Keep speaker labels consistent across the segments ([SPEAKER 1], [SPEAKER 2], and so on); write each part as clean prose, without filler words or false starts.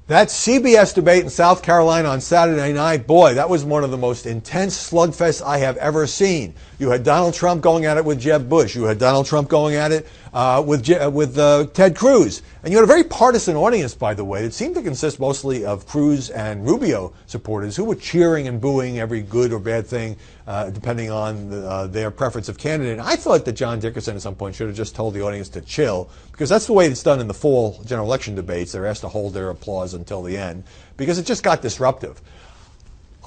[SPEAKER 1] That CBS debate in South Carolina on Saturday night, boy, that was one of the most intense slugfests I have ever seen. You had Donald Trump going at it with Jeb Bush. You had Donald Trump going at it with Ted Cruz. And you had a very partisan audience, by the way. It seemed to consist mostly of Cruz and Rubio supporters who were cheering and booing every good or bad thing, depending on their preference of candidate. And I thought that John Dickerson at some point should have just told the audience to chill, because that's the way it's done in the fall general election debates. They're asked to hold their applause until the end, because it just got disruptive.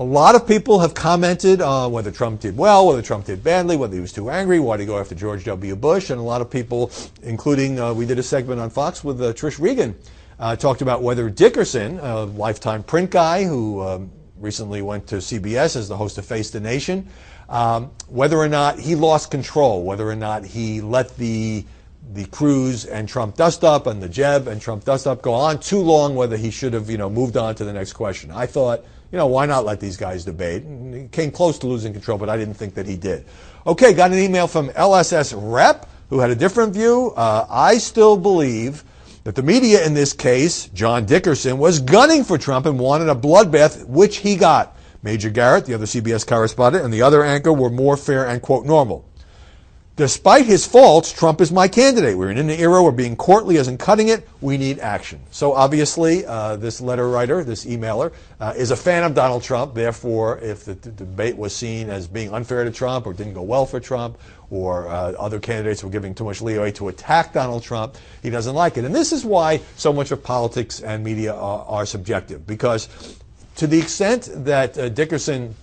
[SPEAKER 1] A lot of people have commented on whether Trump did well, whether Trump did badly, whether he was too angry, why did he go after George W. Bush, and a lot of people, including we did a segment on Fox with Trish Regan, talked about whether Dickerson, a lifetime print guy who recently went to CBS as the host of Face the Nation, whether or not he lost control, whether or not he let the Cruz and Trump dust up and the Jeb and Trump dust up go on too long, whether he should have, moved on to the next question. I thought, why not let these guys debate? And he came close to losing control, but I didn't think that he did. Okay, got an email from LSS Rep who had a different view. I still believe that the media in this case, John Dickerson, was gunning for Trump and wanted a bloodbath, which he got. Major Garrett, the other CBS correspondent, and the other anchor were more fair and, quote, normal. Despite his faults, Trump is my candidate. We're in an era where being courtly isn't cutting it. We need action. So obviously, this letter writer, this emailer, is a fan of Donald Trump. Therefore, if the debate was seen as being unfair to Trump or didn't go well for Trump, or other candidates were giving too much leeway to attack Donald Trump, he doesn't like it. And this is why so much of politics and media are subjective. Because to the extent that Dickerson,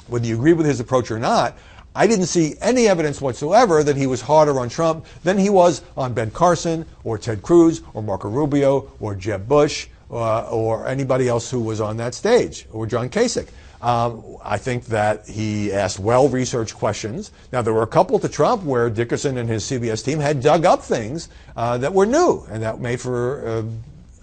[SPEAKER 1] whether you agree with his approach or not, I didn't see any evidence whatsoever that he was harder on Trump than he was on Ben Carson or Ted Cruz or Marco Rubio or Jeb Bush or anybody else who was on that stage, or John Kasich. I think that he asked well-researched questions. Now, there were a couple to Trump where Dickerson and his CBS team had dug up things that were new, and that made for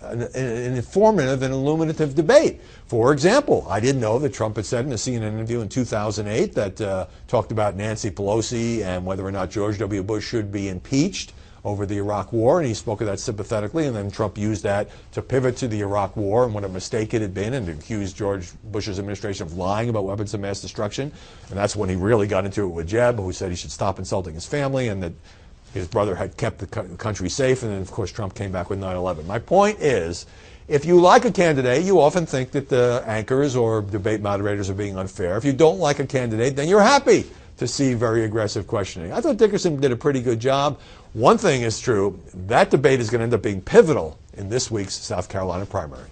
[SPEAKER 1] an informative and illuminative debate. For example, I didn't know that Trump had said in a CNN interview in 2008 that talked about Nancy Pelosi and whether or not George W. Bush should be impeached over the Iraq War, and he spoke of that sympathetically, and then Trump used that to pivot to the Iraq War and what a mistake it had been, and accused George Bush's administration of lying about weapons of mass destruction. And that's when he really got into it with Jeb, who said he should stop insulting his family and that his brother had kept the country safe, and then, of course, Trump came back with 9/11. My point is, if you like a candidate, you often think that the anchors or debate moderators are being unfair. If you don't like a candidate, then you're happy to see very aggressive questioning. I thought Dickerson did a pretty good job. One thing is true, that debate is going to end up being pivotal in this week's South Carolina primary.